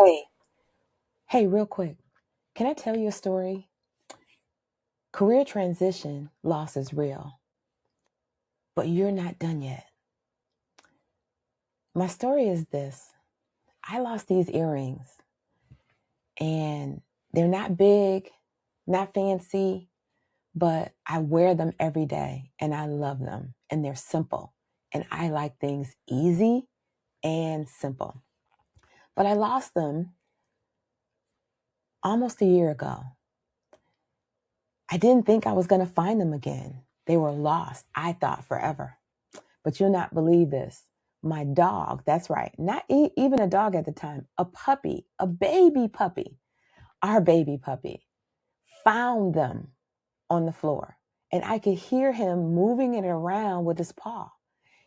Hey, hey, real quick. Can I tell you a story? Career transition loss is real, but you're not done yet. My story is this. I lost these earrings and they're not big, not fancy, but I wear them every day and I love them and they're simple. And I like things easy and simple. But I lost them almost a year ago. I didn't think I was going to find them again. They were lost, I thought, forever. But you'll not believe this. My dog, that's right, not even a dog at the time, a puppy, a baby puppy, our baby puppy, found them on the floor. And I could hear him moving it around with his paw.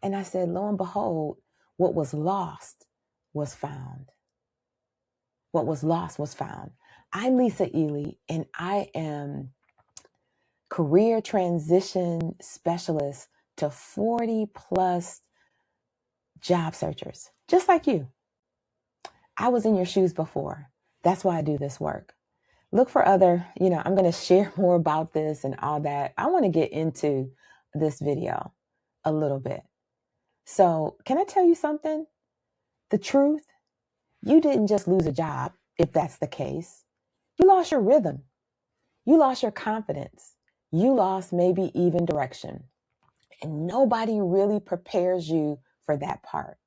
And I said, lo and behold, what was lost was found. What was lost was found. I'm Lisa Ealy, and I am career transition specialist to 40 plus job searchers, just like you. I was in your shoes before. That's why I do this work. Look for other, I'm going to share more about this and all that. I want to get into this video a little bit. So, can I tell you something? The truth, you didn't just lose a job, if that's the case. You lost your rhythm. You lost your confidence. You lost maybe even direction. And nobody really prepares you for that part.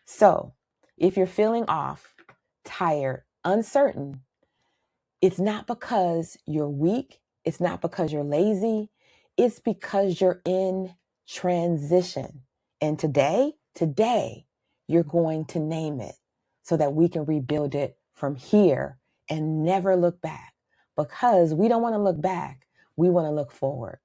So, if you're feeling off, tired, uncertain, it's not because you're weak. It's not because you're lazy. It's because you're in transition. And today, you're going to name it so that we can rebuild it from here and never look back. Because we don't want to look back. We want to look forward.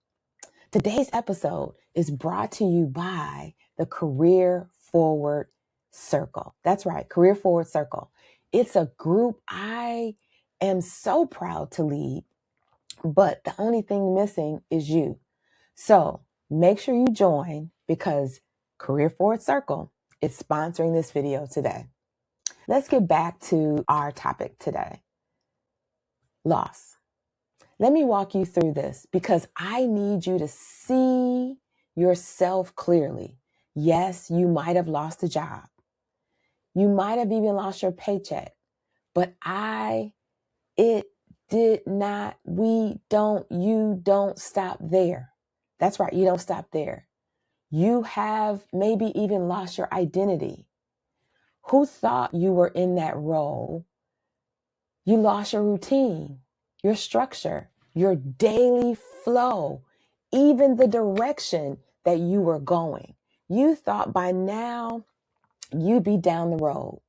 Today's episode is brought to you by the Career Forward Circle. That's right, Career Forward Circle. It's a group I am so proud to lead, but the only thing missing is you. So make sure you join because Career Forward Circle is sponsoring this video today. Let's get back to our topic today, loss. Let me walk you through this because I need you to see yourself clearly. Yes, you might have lost a job. You might have even lost your paycheck, but you don't stop there. That's right, you don't stop there. You have maybe even lost your identity. Who thought you were in that role? You lost your routine, your structure, your daily flow, even the direction that you were going. You thought by now you'd be down the road.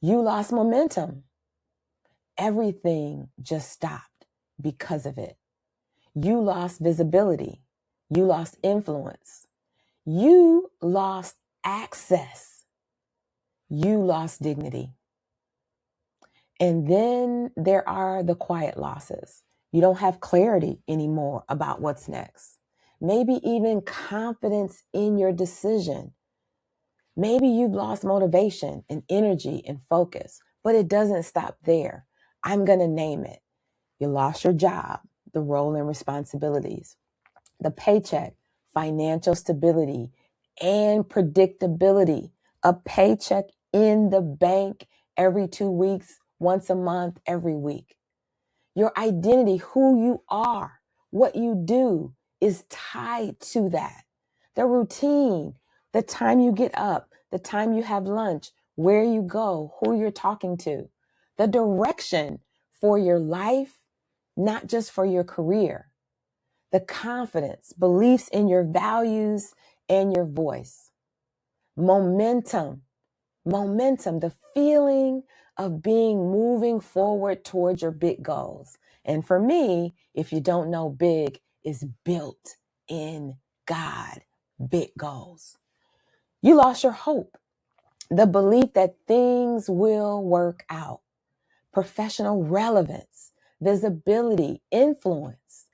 You lost momentum. Everything just stopped because of it. You lost visibility. You lost influence. You lost access. You lost dignity. And then there are the quiet losses. You don't have clarity anymore about what's next. Maybe even confidence in your decision. Maybe you've lost motivation and energy and focus, but it doesn't stop there. I'm going to name it. You lost your job, the role and responsibilities, the paycheck, financial stability, and predictability. A paycheck in the bank every 2 weeks, once a month, every week. Your identity, who you are, what you do is tied to that. The routine, the time you get up, the time you have lunch, where you go, who you're talking to, the direction for your life, not just for your career, the confidence, beliefs in your values and your voice, momentum, the feeling of being moving forward towards your big goals. And for me, if you don't know, big is built in God, big goals. You lost your hope, the belief that things will work out, professional relevance, visibility, influence,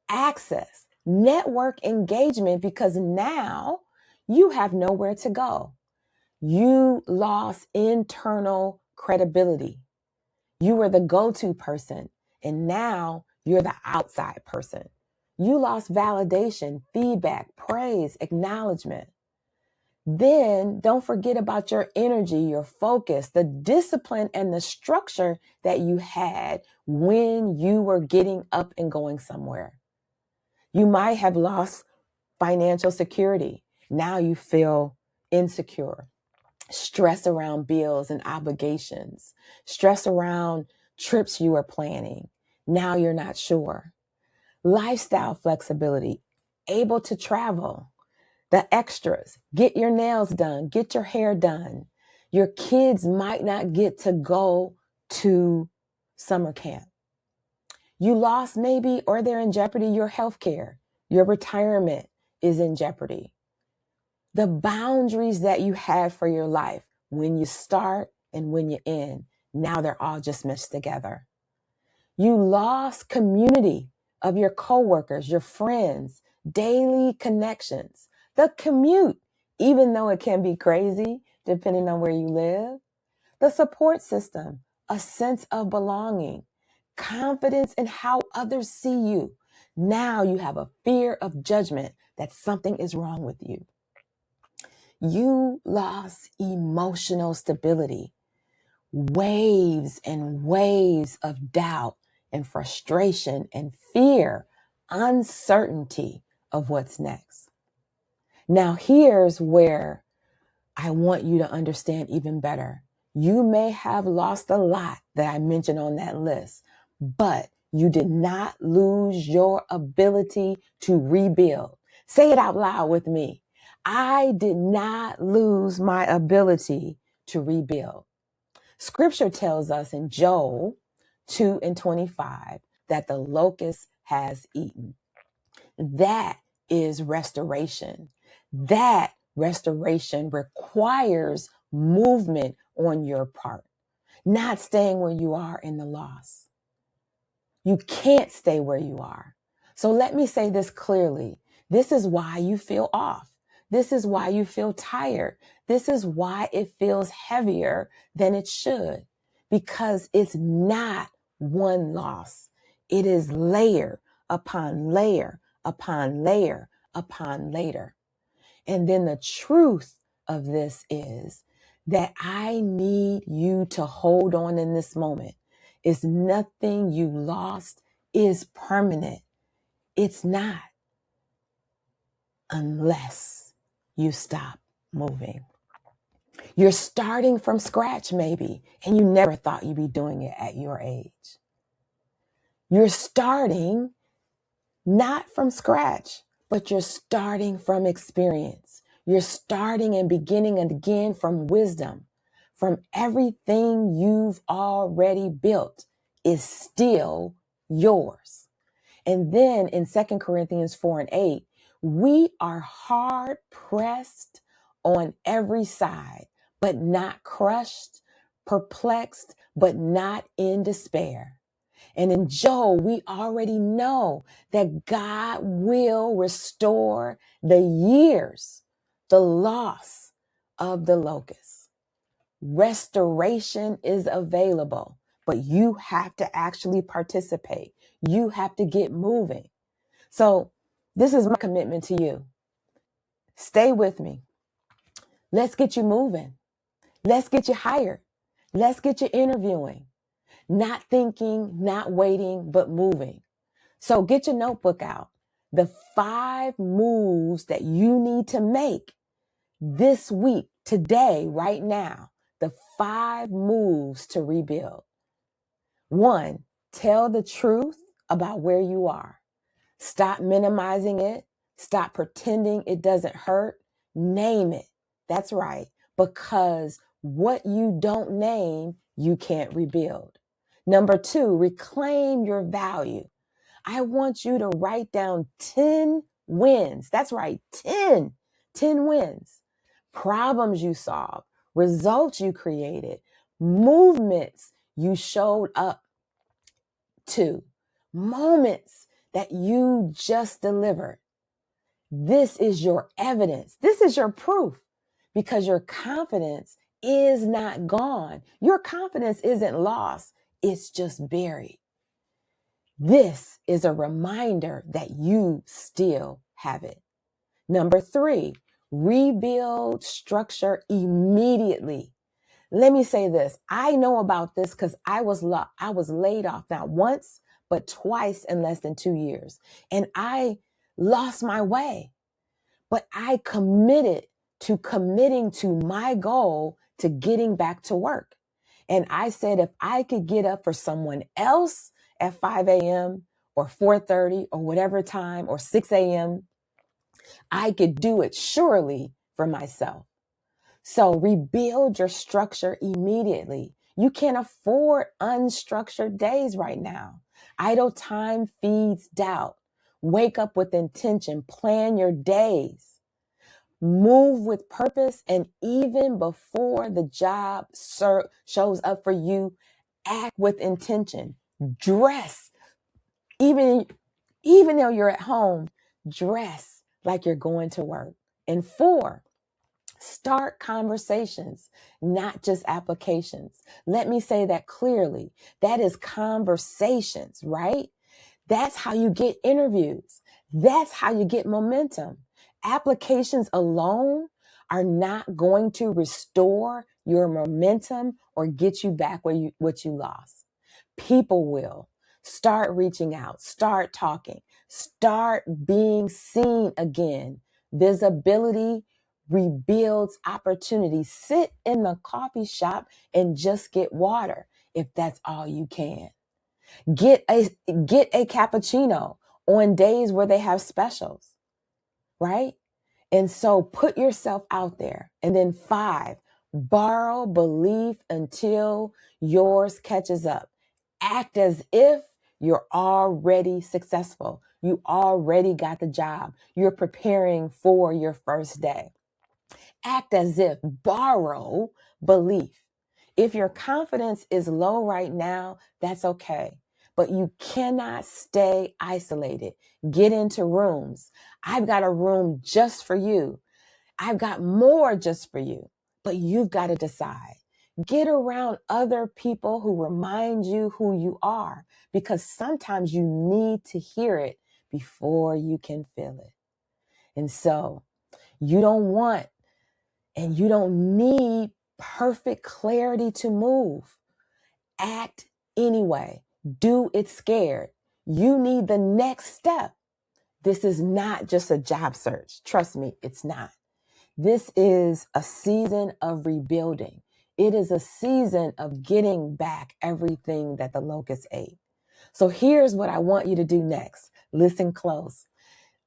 access, network engagement, because now you have nowhere to go. You lost internal credibility. You were the go-to person, and now you're the outside person. You lost validation, feedback, praise, acknowledgement. Then don't forget about your energy, your focus, the discipline, and the structure that you had when you were getting up and going somewhere. You might have lost financial security. Now you feel insecure, stress around bills and obligations, stress around trips you were planning. Now you're not sure. Lifestyle flexibility, able to travel, the extras, get your nails done, get your hair done. Your kids might not get to go to summer camp. You lost maybe, or they're in jeopardy, your health care. Your retirement is in jeopardy. The boundaries that you had for your life when you start and when you end, now they're all just mixed together. You lost community of your coworkers, your friends, daily connections, the commute, even though it can be crazy depending on where you live, the support system, a sense of belonging, confidence in how others see you. Now you have a fear of judgment that something is wrong with you. You lost emotional stability, waves and waves of doubt and frustration and fear, uncertainty of what's next. Now, here's where I want you to understand even better. You may have lost a lot that I mentioned on that list, but you did not lose your ability to rebuild. Say it out loud with me. I did not lose my ability to rebuild. Scripture tells us in Joel 2:25 that the locust has eaten. That is restoration. That restoration requires movement on your part, not staying where you are in the loss. You can't stay where you are. So let me say this clearly. This is why you feel off. This is why you feel tired. This is why it feels heavier than it should, because it's not one loss. It is layer upon layer upon layer upon layer. And then the truth of this is that I need you to hold on in this moment. Is nothing you lost is permanent. It's not, unless you stop moving. You're starting from scratch maybe, and you never thought you'd be doing it at your age. You're starting not from scratch, but you're starting from experience. You're starting and beginning again from wisdom, from everything you've already built is still yours. And then in 2 Corinthians 4:8, we are hard pressed on every side, but not crushed, perplexed, but not in despair. And in Joel, we already know that God will restore the years, the loss of the locust. Restoration is available, but you have to actually participate. You have to get moving. So this is my commitment to you. Stay with me. Let's get you moving. Let's get you hired. Let's get you interviewing. Not thinking, not waiting, but moving. So get your notebook out. The 5 moves that you need to make this week, today, right now. The 5 moves to rebuild. 1, tell the truth about where you are. Stop minimizing it. Stop pretending it doesn't hurt. Name it. That's right. Because what you don't name, you can't rebuild. Number 2, reclaim your value. I want you to write down 10 wins. That's right, 10 wins. Problems you solved, results you created, movements you showed up to, moments that you just delivered. This is your evidence. This is your proof, because your confidence is not gone. Your confidence isn't lost. it's just buried. This is a reminder that you still have it. Number 3, rebuild structure immediately. Let me say this. I know about this because I was laid off not once, but twice in less than 2 years. And I lost my way. But I committing to my goal to getting back to work. And I said, if I could get up for someone else at 5 a.m. or 4:30 or whatever time or 6 a.m., I could do it surely for myself. So rebuild your structure immediately. You can't afford unstructured days right now. Idle time feeds doubt. Wake up with intention. Plan your days. Move with purpose. And even before the job shows up for you, act with intention. Dress. Even though you're at home, dress like you're going to work. And 4, start conversations, not just applications. Let me say that clearly. That is conversations, right? That's how you get interviews. That's how you get momentum. Applications alone are not going to restore your momentum or get you back what you lost. People will. Start reaching out, start talking, start being seen again. Visibility rebuilds opportunity. Sit in the coffee shop and just get water if that's all you can. Get a cappuccino on days where they have specials, right? And so put yourself out there. And then 5, borrow belief until yours catches up. Act as if you're already successful. You already got the job. You're preparing for your first day. Act as if, borrow belief. If your confidence is low right now, that's okay. But you cannot stay isolated. Get into rooms. I've got a room just for you. I've got more just for you. But you've got to decide. Get around other people who remind you who you are, because sometimes you need to hear it before you can feel it. And so you don't want and you don't need perfect clarity to move. Act anyway. Do it scared. You need the next step. This is not just a job search. Trust me, it's not. This is a season of rebuilding. It is a season of getting back everything that the locust ate. So here's what I want you to do next. Listen close.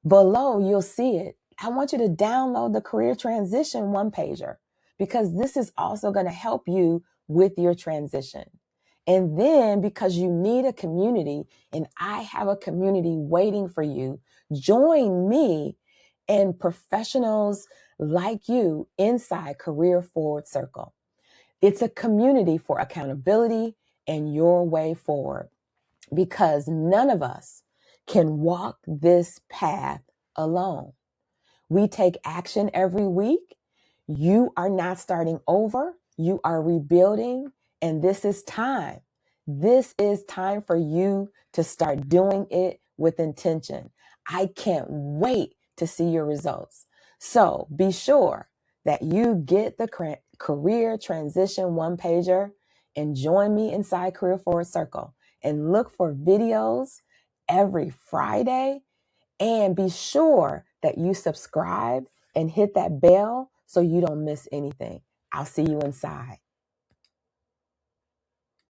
Below, you'll see it. I want you to download the career transition one-pager, because this is also going to help you with your transition. And then, because you need a community, and I have a community waiting for you, join me and professionals like you inside Career Forward Circle. It's a community for accountability and your way forward, because none of us can walk this path alone. We take action every week. You are not starting over. You are rebuilding. And this is time. This is time for you to start doing it with intention. I can't wait to see your results. So be sure that you get the career transition one-pager and join me inside Career Forward Circle, and look for videos every Friday. And be sure that you subscribe and hit that bell so you don't miss anything. I'll see you inside.